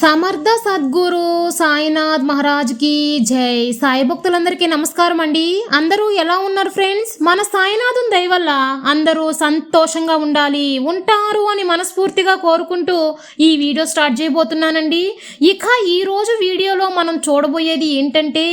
సమర్థ సద్గురు సాయినాథ్ మహారాజ్కి జై. సాయి భక్తులందరికీ నమస్కారం అండి. అందరూ ఎలా ఉన్నారు ఫ్రెండ్స్? మన సాయినాథుని దయ వల్ల అందరూ సంతోషంగా ఉంటారు అని మనస్ఫూర్తిగా కోరుకుంటూ ఈ వీడియో స్టార్ట్ చేయబోతున్నానండి. ఇక ఈ రోజు వీడియోలో మనం చూడబోయేది ఏంటంటే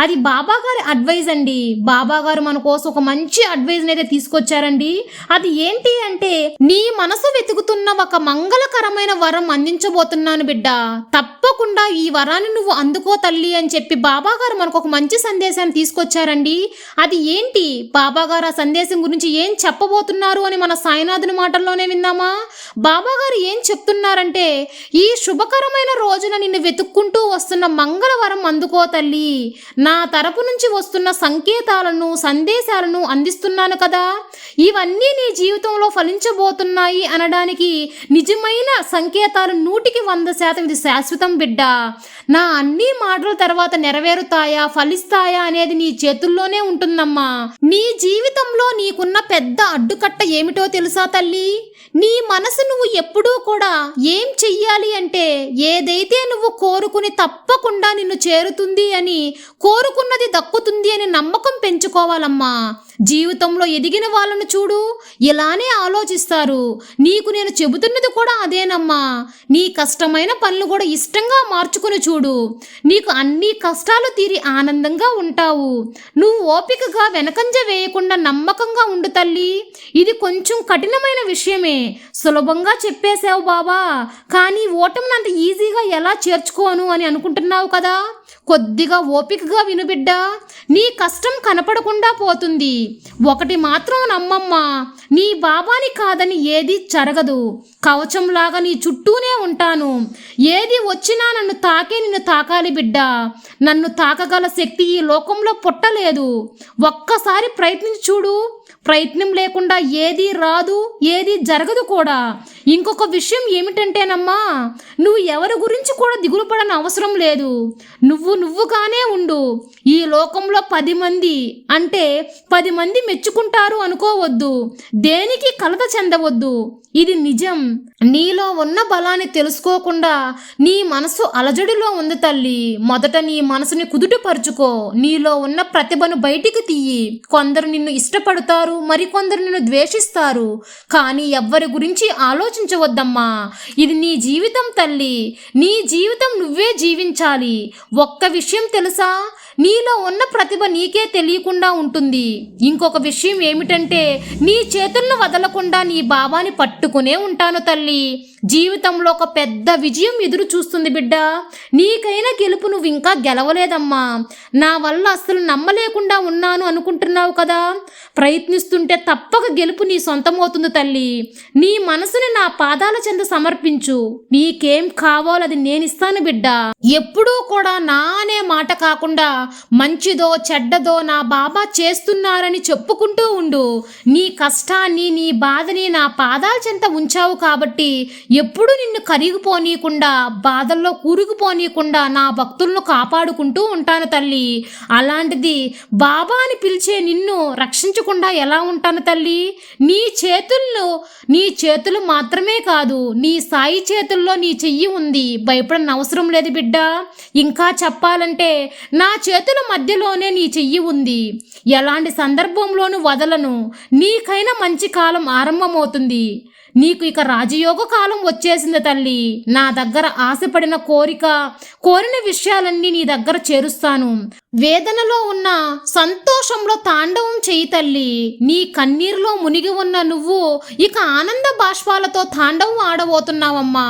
అది బాబా గారి అడ్వైజ్ అండి. బాబా గారు మన కోసం ఒక మంచి అడ్వైజ్ అయితే తీసుకొచ్చారండి. అది ఏంటి అంటే, నీ మనసు వెతుకుతున్న ఒక మంగళకరమైన వరం అందించబోతున్నాను బిడ్డ, తప్పకుండా ఈ వరాన్ని నువ్వు అందుకో తల్లి అని చెప్పి బాబా గారు మనకు ఒక మంచి సందేశాన్ని తీసుకొచ్చారండి. అది ఏంటి, బాబా గారు ఆ సందేశం గురించి ఏం చెప్పబోతున్నారు అని మన సాయినాథుని మాటల్లోనే విందామా. బాబా గారు ఏం చెప్తున్నారంటే, ఈ శుభకరమైన రోజున నిన్ను వెతుక్కుంటూ వస్తున్న మంగళవరం అందుకో తల్లి. నా తరపు నుంచి వస్తున్న సంకేతాలను సందేశాలను అందిస్తున్నాను కదా, ఇవన్నీ నీ జీవితంలో ఫలించబోతున్నాయి అనడానికి నిజమైన సంకేతాలు 100% ఇది శాశ్వతం బిడ్డ. నా అన్ని మాటల తర్వాత నెరవేరుతాయా ఫలిస్తాయా అనేది నీ చేతుల్లోనే ఉంటుందమ్మా. నీ జీవితంలో నీకున్న పెద్ద అడ్డుకట్ట ఏమిటో తెలుసా తల్లి? నీ మనసు నువ్వు ఎప్పుడూ కూడా ఏం చెయ్యాలి అంటే, ఏదైతే నువ్వు కోరుకుని తప్పకుండా నిన్ను చేరుతుంది అని, కోరుకున్నది దక్కుతుంది అని నమ్మకం పెంచుకోవాలమ్మా. జీవితంలో ఎదిగిన వాళ్ళను చూడు, ఇలానే ఆలోచిస్తారు. నీకు నేను చెబుతున్నది కూడా అదేనమ్మా. నీ కష్టమైన పనులు కూడా ఇష్టంగా మార్చుకుని చూడు, నీకు అన్ని కష్టాలు తీరి ఆనందంగా ఉంటావు. నువ్వు ఓపికగా వెనకంజ వేయకుండా నమ్మకంగా ఉండు తల్లి. ఇది కొంచెం కఠినమైన విషయమే, సులభంగా చెప్పేశావు బాబా, కానీ ఓటమిని అంత ఈజీగా ఎలా చేర్చుకోను అని అనుకుంటున్నావు కదా. కొద్దిగా ఓపికగా వినుబిడ్డ, నీ కష్టం కనపడకుండా పోతుంది. ఒకటి మాత్రం నమ్మమ్మా, నీ బాబాని కాదని ఏది జరగదు. కవచంలాగా నీ చుట్టూనే ఉంటాను. ఏది వచ్చినా నన్ను తాకాలి బిడ్డ. నన్ను తాకగల శక్తి ఈ లోకంలో పుట్టలేదు. ఒక్కసారి ప్రయత్నించి చూడు, ప్రయత్నం లేకుండా ఏది రాదు, ఏది జరగదు కూడా. ఇంకొక విషయం ఏమిటంటేనమ్మా, నువ్వు ఎవరి గురించి కూడా దిగులు పడని అవసరం లేదు. నువ్వుగానే ఉండు. ఈ లోకంలో 10 మంది అంటే 10 మంది మెచ్చుకుంటారు అనుకోవద్దు. దేనికి కలత చెందవద్దు. ఇది నిజం. నీలో ఉన్న బలాన్ని తెలుసుకోకుండా నీ మనసు అలజడిలో ఉంది తల్లి. మొదట నీ మనసుని కుదుటపరుచుకో. నీలో ఉన్న ప్రతిభను బయటికి తీయి. కొందరు నిన్ను ఇష్టపడతారు, మరికొందరు నిన్ను ద్వేషిస్తారు. కానీ ఎవ్వరి గురించి ఆలోచించవద్దమ్మా. ఇది నీ జీవితం తల్లి. నీ జీవితం నువ్వే జీవించాలి. ఒక్క విషయం తెలుసా, నీలో ఉన్న ప్రతిభ నీకే తెలియకుండా ఉంటుంది. ఇంకొక విషయం ఏమిటంటే, నీ చేతులను వదలకుండా నీ బాబాని పట్టుకునే ఉంటాను తల్లి. జీవితంలో ఒక పెద్ద విజయం ఎదురు చూస్తుంది బిడ్డ. నీకైనా గెలుపు నువ్వు ఇంకా గెలవలేదమ్మా. నా వల్ల అస్సలు నమ్మలేకుండా ఉన్నాను అనుకుంటున్నావు కదా. ప్రయత్నిస్తుంటే తప్పక గెలుపు నీ సొంతమవుతుంది తల్లి. నీ మనసుని నా పాదాల చెంత సమర్పించు. నీకేం కావాలో అది నేనిస్తాను బిడ్డ. ఎప్పుడూ కూడా నా అనే మాట కాకుండా మంచిదో చెడ్డదో నా బాబా చేస్తున్నారని చెప్పుకుంటూ ఉండు. నీ కష్టాన్ని నీ బాధని నా పాదాల చెంత ఉంచావు కాబట్టి ఎప్పుడు నిన్ను కరిగిపోనీయకుండా, బాధల్లో కూరుకుపోనీయకుండా నా భక్తులను కాపాడుకుంటూ ఉంటాను తల్లి. అలాంటిది బాబా అని పిలిచే నిన్ను రక్షించకుండా ఎలా ఉంటాను తల్లి? నీ చేతులు మాత్రమే కాదు, నీ సాయి చేతుల్లో నీ చెయ్యి ఉంది. భయపడని అవసరం లేదు బిడ్డ. ఇంకా చెప్పాలంటే నా చేతుల మధ్యలోనే నీ చెయ్యి ఉంది. ఎలాంటి సందర్భంలోనూ వదలను. నీకైనా మంచి కాలం ఆరంభమవుతుంది. నీకు ఇక రాజయోగ కాలం వచ్చేసింది తల్లి. నా దగ్గర ఆశపడిన కోరిన విషయాలన్నీ నీ దగ్గర చేరుస్తాను. వేదనలో ఉన్న సంతోషంలో తాండవం చెయ్యి తల్లి. నీ కన్నీరులో మునిగి ఉన్న నువ్వు ఇక ఆనంద బాష్పాలతో తాండవం ఆడబోతున్నావమ్మా.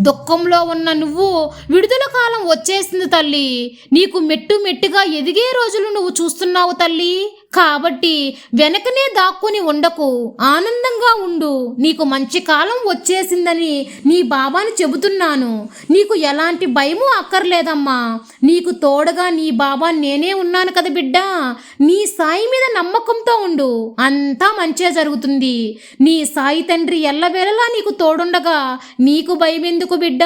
దుఃఖంలో ఉన్న నువ్వు విడుదల కాలం వచ్చేసింది తల్లి. నీకు మెట్టుగా ఎదిగే రోజులు నువ్వు చూస్తున్నావు తల్లి. కాబట్టి వెనకనే దాక్కుని ఉండకు, ఆనందంగా ఉండు. నీకు మంచి కాలం వచ్చేసిందని నీ బాబాని చెబుతున్నాను. నీకు ఎలాంటి భయము అక్కర్లేదమ్మా. నీకు తోడుగా నీ బాబా నేనే ఉన్నాను కదా బిడ్డ. నీ సాయి మీద నమ్మకంతో ఉండు, అంతా మంచే జరుగుతుంది. నీ సాయి తండ్రి ఎల్లవేళలా నీకు తోడుండగా నీకు భయం ఎందుకు బిడ్డ?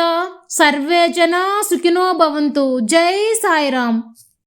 సర్వే జనా సుఖినో భవంతు. జై సాయిరాం.